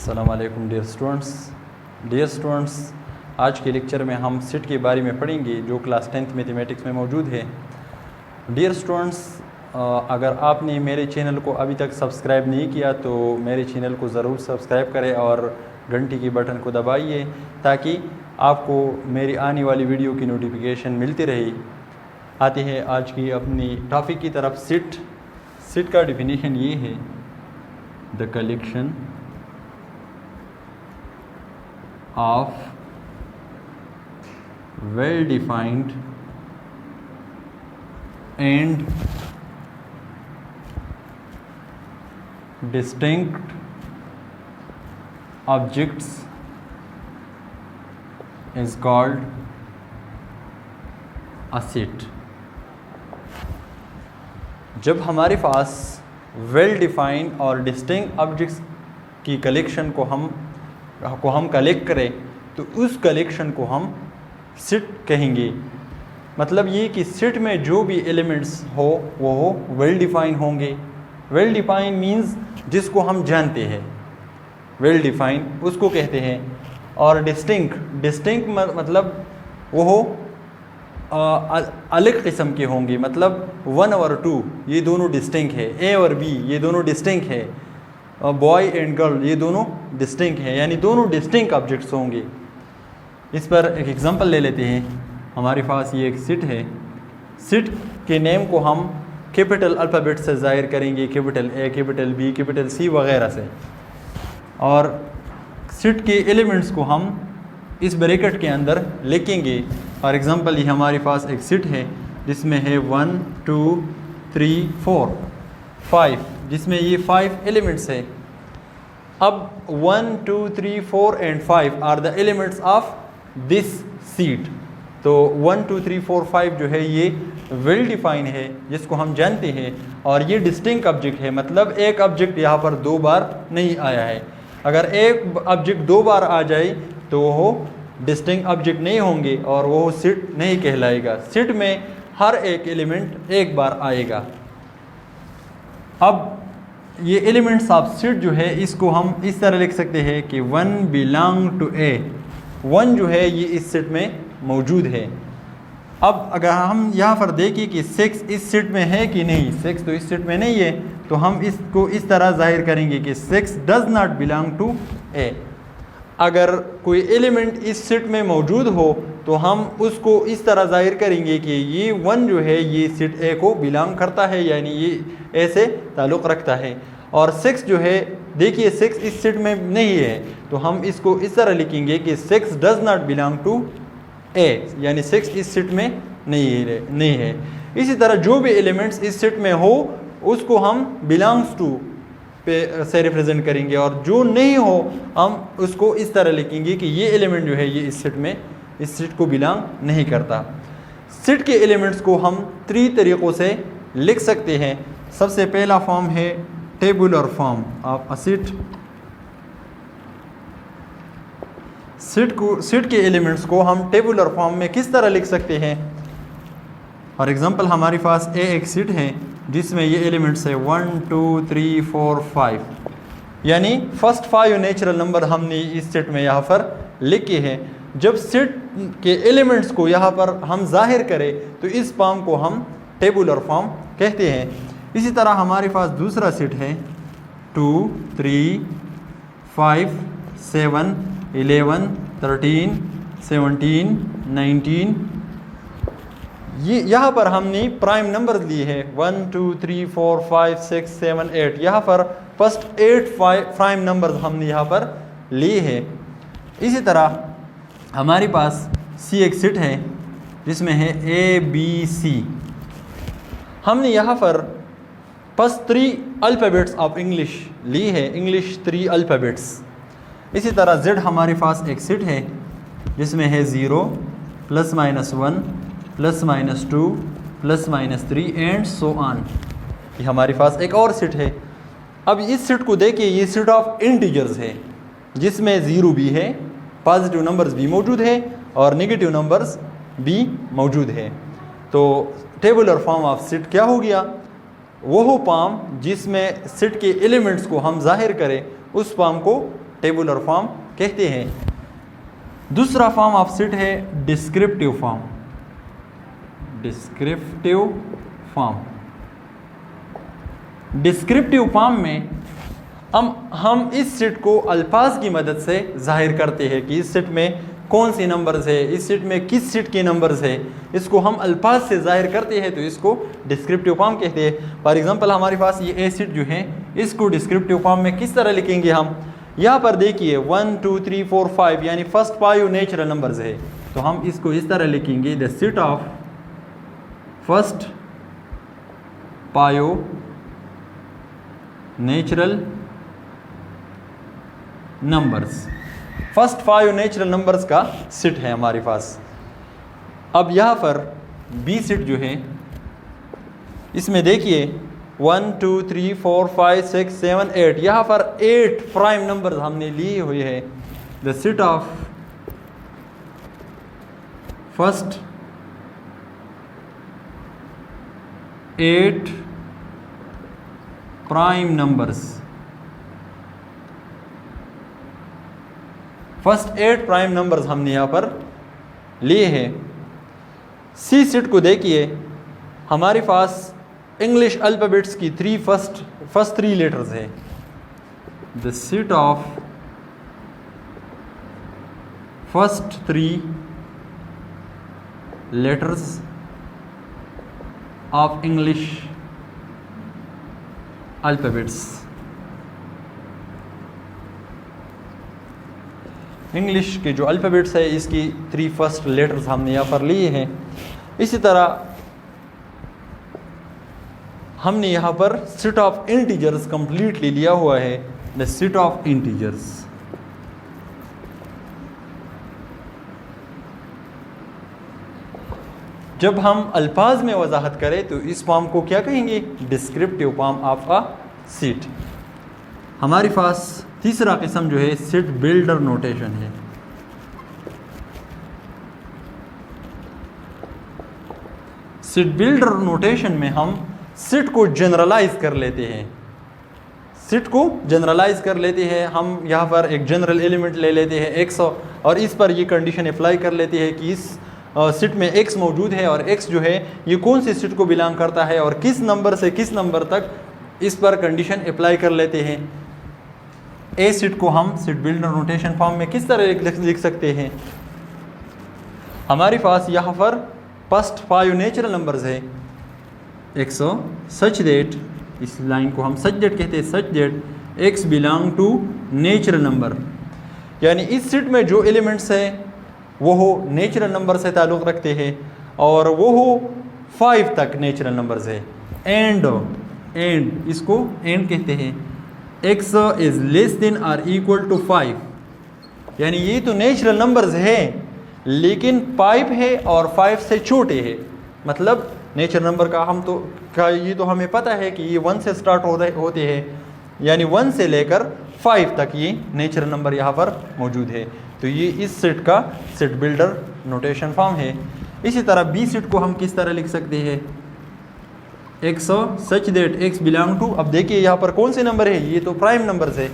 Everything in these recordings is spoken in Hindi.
अस्सलामुअलैकुम डियर स्टूडेंट्स, आज के लेक्चर में हम सिट के बारे में पढ़ेंगे जो क्लास 10th मैथमेटिक्स में मौजूद है। डियर स्टूडेंट्स, अगर आपने मेरे चैनल को अभी तक सब्सक्राइब नहीं किया तो मेरे चैनल को ज़रूर सब्सक्राइब करें और घंटी के बटन को दबाइए ताकि आपको मेरी आने वाली वीडियो की नोटिफिकेशन मिलती रहे। आते हैं आज की अपनी टॉपिक की तरफ। सिट का डिफिनीशन ये है, the collection of well defined and distinct objects is called a set। जब हमारे पास वेल डिफाइंड और डिस्टिंक्ट ऑब्जेक्ट्स की कलेक्शन को हम कलेक्ट करें तो उस कलेक्शन को हम सेट कहेंगे। मतलब ये कि सेट में जो भी एलिमेंट्स हो वो वेल डिफाइन होंगे। वेल डिफाइन मींस जिसको हम जानते हैं, वेल डिफाइन उसको कहते हैं। और डिस्टिंक्ट मतलब वो अलग किस्म के होंगे। मतलब 1 और 2 ये दोनों डिस्टिंक्ट है, ए और बी ये दोनों डिस्टिंक्ट है, बॉय एंड गर्ल ये दोनों डिस्टिंक्ट है, यानी दोनों डिस्टिंक्ट ऑब्जेक्ट्स होंगे। इस पर एक एग्जांपल ले लेते हैं। हमारे पास ये एक सिट है। सिट के नेम को हम कैपिटल अल्फ़ाबेट से ज़ाहिर करेंगे, capital A, capital B, capital C वगैरह से। और सिट के एलिमेंट्स को हम इस ब्रैकेट के अंदर लिखेंगे। फॉर एग्ज़ाम्पल ये हमारे पास एक सिट है जिसमें है 1 2 3 4 5, जिसमें ये 5 एलिमेंट्स है। अब 1 2 3 4 and 5 are the elements of this set. तो 1 2 3 4 5 जो है ये वेल डिफाइन है, जिसको हम जानते हैं। और ये डिस्टिंक्ट ऑब्जेक्ट है, मतलब एक ऑब्जेक्ट यहाँ पर 2 बार नहीं आया है। अगर एक ऑब्जेक्ट 2 बार आ जाए तो वो डिस्टिंक्ट ऑब्जेक्ट नहीं होंगे और वो सिट नहीं कहलाएगा। सिट में हर एक एलिमेंट एक बार आएगा। अब ये एलिमेंट्स ऑफ सिट जो है इसको हम इस तरह लिख सकते हैं कि 1 बिलोंग टू ए। 1 जो है ये इस सेट में मौजूद है। अब अगर हम यहाँ पर देखें कि 6 इस सेट में है कि नहीं, 6 तो इस सेट में नहीं है, तो हम इसको इस तरह जाहिर करेंगे कि 6 डज नॉट बिलोंग टू ए। अगर कोई एलिमेंट इस सेट में मौजूद हो तो हम उसको इस तरह जाहिर करेंगे कि ये 1 जो है ये सेट ए को बिलोंग करता है, यानी ये ए से ताल्लुक़ रखता है। और 6 जो है, देखिए 6 इस सेट में नहीं है, तो हम इसको इस तरह लिखेंगे कि 6 डज नॉट बिलोंग टू ए, यानी 6 इस सेट में नहीं है। इसी तरह जो भी एलिमेंट्स इस सेट में हो उसको हम बिलोंग्स टू पे से रिप्रेजेंट करेंगे, और जो नहीं हो हम उसको इस तरह लिखेंगे कि ये एलिमेंट जो है ये इस सेट को बिलोंग नहीं करता। सेट के एलिमेंट्स को हम 3 तरीक़ों से लिख सकते हैं। सबसे पहला फॉर्म है tabular form of a set. Set के एलिमेंट्स को हम टेबुलर फॉर्म में किस तरह लिख सकते हैं। फॉर एग्जांपल हमारे पास एक सेट है जिसमें ये एलिमेंट्स है 1 2 3 4 5, यानी फर्स्ट 5 नेचुरल नंबर हमने इस सेट में यहाँ पर लिखे हैं। जब सेट के एलिमेंट्स को यहाँ पर हम जाहिर करें तो इस फॉर्म को हम टेबुलर फॉर्म कहते हैं। इसी तरह हमारे पास दूसरा सेट है 2 3 5 7 11 13 17 19। ये यहाँ पर हमने प्राइम नंबर लिए हैं 1 2 3 4 5 6 7 8। यहाँ पर फर्स्ट 8 प्राइम नंबर्स हमने यहाँ पर लिए हैं। इसी तरह हमारे पास सी एक सेट है जिसमें है ए बी सी। हमने यहाँ पर फर्स्ट 3 अल्फ़ाबेट्स ऑफ इंग्लिश ली है, इंग्लिश 3 अल्फ़ाबेट्स। इसी तरह जेड हमारे पास एक सेट है जिसमें है 0 ±1 ±2 ±3 एंड सो ऑन। ये हमारे पास एक और सेट है। अब इस सेट को देखिए, ये सेट ऑफ इंटीजर्स है जिसमें 0 भी है, पॉजिटिव नंबर्स भी मौजूद है और नेगेटिव नंबर्स भी मौजूद है। तो टेबुलर फॉर्म ऑफ सेट क्या हो गया, वो फॉर्म जिसमें सेट के एलिमेंट्स को हम जाहिर करें उस फॉर्म को टेबुलर फॉर्म कहते हैं। दूसरा फॉर्म ऑफ सेट है descriptive form. Descriptive form, descriptive form में हम इस सेट को अल्फाज की मदद से जाहिर करते हैं कि इस सेट में कौन सी नंबर्स है, इस सेट में किस सेट के नंबर्स है, इसको हम अल्फाज से जाहिर करते हैं तो इसको डिस्क्रिप्टिव फॉर्म कहते हैं। फॉर एग्जांपल हमारे पास ये ए सेट जो है इसको डिस्क्रिप्टिव फॉर्म में किस तरह लिखेंगे हम, यहाँ पर देखिए 1 2 3 4 5 यानी फर्स्ट 5 नेचुरल नंबर्स है, तो हम इसको इस तरह लिखेंगे the set of first 5 natural numbers. First 5 natural numbers का सेट है हमारे पास। अब यहाँ पर बी सेट जो है इसमें देखिए 1 2 3 4 5 6 7 8, यहाँ पर 8 प्राइम नंबर्स हमने लिए हुए हैं। The set of first 8 prime numbers, first 8 prime numbers हमने यहाँ पर लिए हैं। सी सेट को देखिए हमारे पास इंग्लिश अल्फ़ाबेट्स की फर्स्ट 3 लेटर्स है। The set of first 3 letters of English alphabets. English के जो अल्फ़ाबेट्स है इसकी 3 फर्स्ट लेटर्स हमने यहाँ पर लिए हैं। इसी तरह हमने यहाँ पर सेट ऑफ इंटीजर्स कंप्लीटली लिया हुआ है। द सेट ऑफ इंटीजर्स, जब हम अल्फाज में वजाहत करें तो इस फॉर्म को क्या कहेंगे, descriptive form of a set. हमारे पास तीसरा किस्म जो है सेट बिल्डर नोटेशन है। सेट बिल्डर नोटेशन में हम सेट को जनरलाइज कर लेते हैं। सेट को जनरलाइज कर लेते हैं हम, यहाँ पर एक जनरल एलिमेंट ले लेते हैं x और इस पर ये कंडीशन अप्लाई कर लेते हैं कि इस सेट में x मौजूद है और x जो है ये कौन सी सेट को बिलोंग करता है और किस नंबर से किस नंबर तक, इस पर कंडीशन अप्लाई कर लेते हैं। ए सेट को हम सेट बिल्डर नोटेशन फॉर्म में किस तरह लिख सकते हैं। हमारे पास यहाँ पर फर्स्ट 5 नेचुरल नंबर्स है 100 सच दैट, इस लाइन को हम सच दैट कहते हैं, such that x belong to natural number, यानी इस सेट में जो एलिमेंट्स हैं वो हो नेचुरल नंबर से ताल्लुक़ रखते हैं और वो हो 5 तक नेचुरल नंबर्स है। एंड इसको एंड कहते हैं। x इज़ लेस देन और इक्वल टू 5, यानी ये तो नेचुरल नंबर्स है लेकिन 5 है और 5 से छोटे है। मतलब नेचुरल नंबर का ये तो हमें पता है कि ये 1 से स्टार्ट होते हैं, यानी 1 से लेकर 5 तक ये नेचुरल नंबर यहाँ पर मौजूद है। तो ये इस सेट का सेट बिल्डर नोटेशन फॉर्म है। इसी तरह बी सेट को हम किस तरह लिख सकते हैं, 100 such that x belong to, अब देखिए यहाँ पर कौन से नंबर है, ये तो प्राइम नंबर्स है।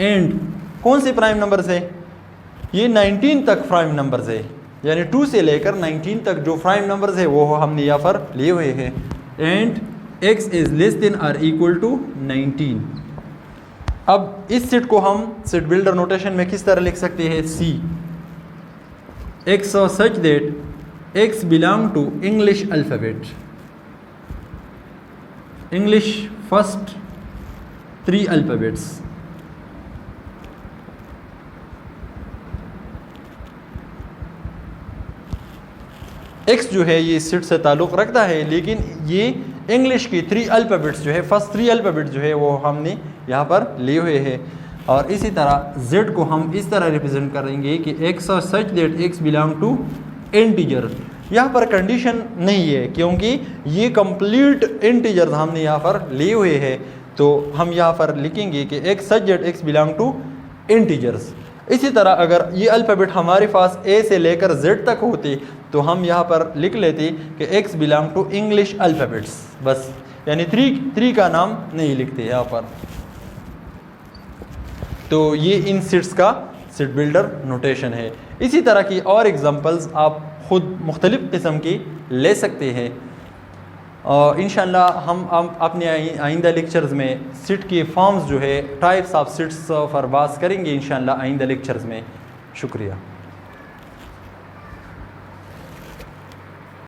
एंड कौन से प्राइम नंबर्स है, ये 19 तक प्राइम नंबर्स है, यानी 2 से लेकर 19 तक जो प्राइम नंबर्स है वो हमने यहाँ पर लिए हुए हैं। And x is less than और इक्वल टू 19। अब इस सेट को हम सेट बिल्डर नोटेशन में किस तरह लिख सकते हैं, C 100 such that x belong to English alphabet, English first 3 alphabets. x जो है ये सेट से ताल्लुक़ रखता है लेकिन ये इंग्लिश की 3 अल्फ़ाबेट्स जो है, फर्स्ट 3 अल्फ़ाबेट्स जो है वो हमने यहाँ पर लिए हुए हैं। और इसी तरह z को हम इस तरह रिप्रेजेंट करेंगे कि x such that x belong to integer. यहाँ पर कंडीशन नहीं है क्योंकि ये कंप्लीट इंटीजर्स हमने यहाँ पर लिए हुए हैं, तो हम यहाँ पर लिखेंगे कि x such that x belong to integers. इसी तरह अगर ये अल्फ़ाबेट हमारे पास a से लेकर z तक होते तो हम यहाँ पर लिख लेते कि x belong to English alphabets, बस, यानी 3 का नाम नहीं लिखते यहाँ पर। तो ये इन सीट्स का सीट बिल्डर नोटेशन है। इसी तरह की और एग्जांपल्स आप ख़ुद मुख्तलिफ़ किस्म की ले सकते हैं। इंशाअल्लाह हम अपने आइंदा लेक्चर्स में सीट की फॉर्म्स जो है, टाइप्स ऑफ सीट्स पर बात करेंगे इंशाअल्लाह आइंदा लेक्चर्स में। शुक्रिया।